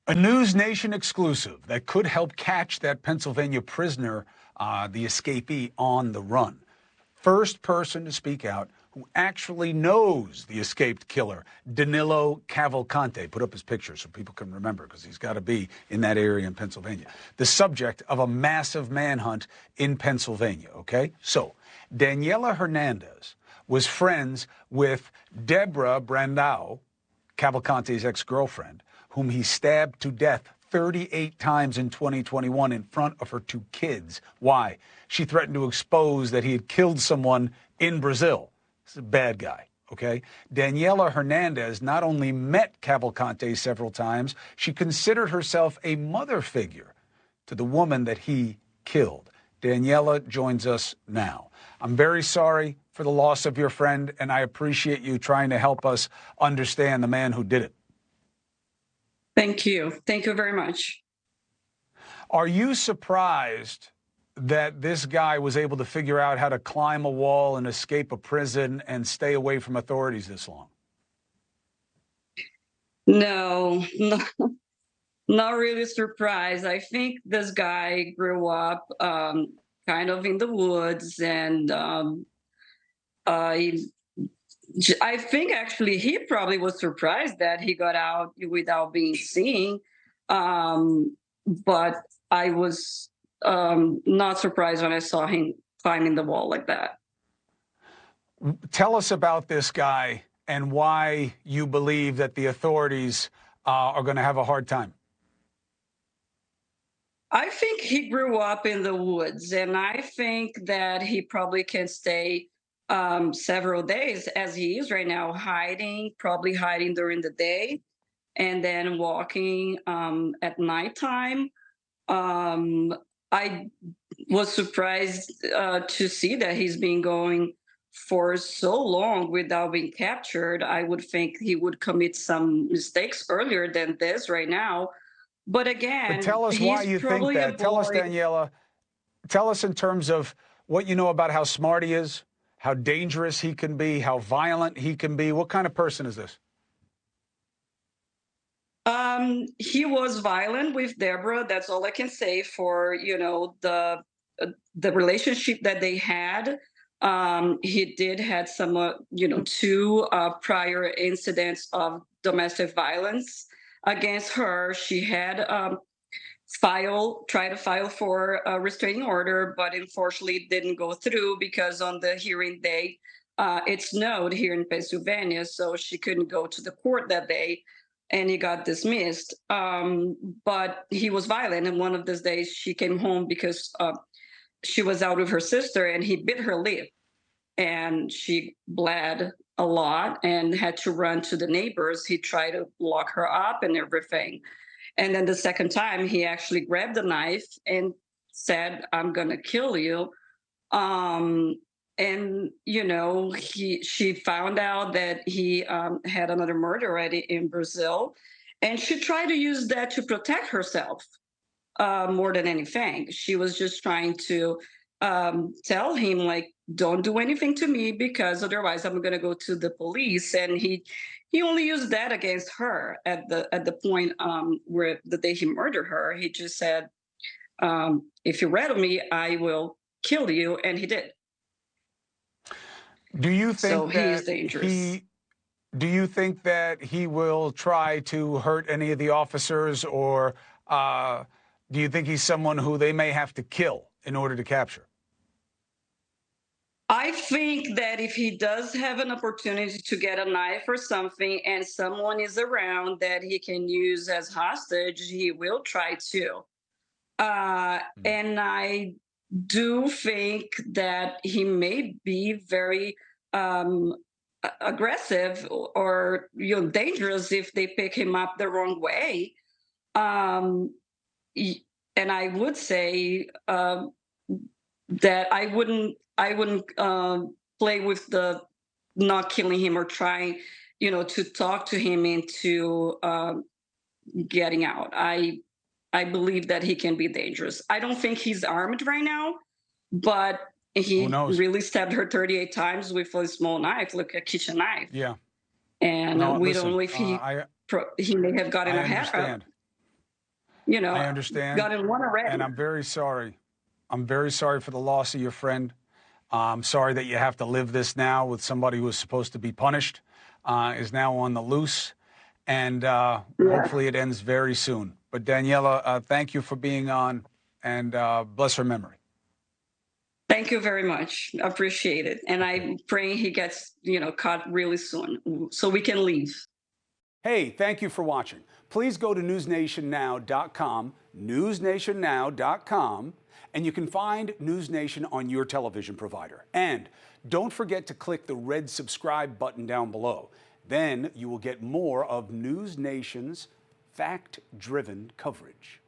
A NewsNation exclusive that could help catch that Pennsylvania prisoner, the escapee, on the run. First person to speak out who actually knows the escaped killer, Danelo Cavalcante. Put up his picture so people can remember, because he's got to be in that area in Pennsylvania. The subject of a massive manhunt in Pennsylvania, okay? So, Daniela Hernandez was friends with Deborah Brandau, Cavalcante's ex-girlfriend, whom he stabbed to death 38 times in 2021 in front of her two kids. Why? She threatened to expose that he had killed someone in Brazil. This is a bad guy, okay? Daniela Hernandez not only met Cavalcante several times, she considered herself a mother figure to the woman that he killed. Daniela joins us now. I'm very sorry for the loss of your friend, and I appreciate you trying to help us understand the man who did it. Thank you. Thank you very much. Are you surprised that this guy was able to figure out how to climb a wall and escape a prison and stay away from authorities this long? No, not really surprised. I think this guy grew up kind of in the woods, and I think actually he probably was surprised that he got out without being seen. But I was not surprised when I saw him climbing the wall like that. Tell us about this guy and why you believe that the authorities are going to have a hard time. I think he grew up in the woods, and I think that he probably can stay several days as he is right now, probably hiding during the day and then walking at nighttime. I was surprised to see that he's been going for so long without being captured. I would think he would commit some mistakes earlier than this right now. But again, but tell us why you think that. Tell us, Daniela, tell us in terms of what you know about how smart he is, how dangerous he can be, how violent he can be. What kind of person is this? He was violent with Deborah. That's all I can say for, the relationship that they had. He did had some, two prior incidents of domestic violence against her. She had tried to file for a restraining order, but unfortunately it didn't go through because on the hearing day, it snowed here in Pennsylvania, so she couldn't go to the court that day, and he got dismissed. But he was violent, and one of those days she came home because she was out with her sister, and he bit her lip, and she bled a lot and had to run to the neighbors. He tried to lock her up and everything. And then the second time, he actually grabbed a knife and said, "I'm going to kill you." And, she found out that he had another murder already in Brazil. And she tried to use that to protect herself more than anything. She was just trying to tell him, like, don't do anything to me because otherwise I'm going to go to the police. And he only used that against her at the point where the day he murdered her. He just said, if you rattle me, I will kill you. And he did. Do you think so he's dangerous? Do you think that he will try to hurt any of the officers, or do you think he's someone who they may have to kill in order to capture? I think that if he does have an opportunity to get a knife or something and someone is around that he can use as hostage, he will try to. And I do think that he may be very aggressive or dangerous if they pick him up the wrong way. And I would say that I wouldn't play with the not killing him or trying, to talk to him into getting out. I believe that he can be dangerous. I don't think he's armed right now, but he really stabbed her 38 times with a small knife, like a kitchen knife. Yeah. And we don't know if he may have gotten a hat. you know, I understand. gotten one already. And I'm very sorry. I'm very sorry for the loss of your friend. I'm sorry that you have to live this now with somebody who was supposed to be punished, is now on the loose. And hopefully it ends very soon. But Daniela, thank you for being on, and bless her memory. Thank you very much. Appreciate it. And I'm praying he gets, caught really soon so we can leave. Hey, thank you for watching. Please go to newsnationnow.com, newsnationnow.com, and you can find NewsNation on your television provider. And don't forget to click the red subscribe button down below. Then you will get more of NewsNation's fact-driven coverage.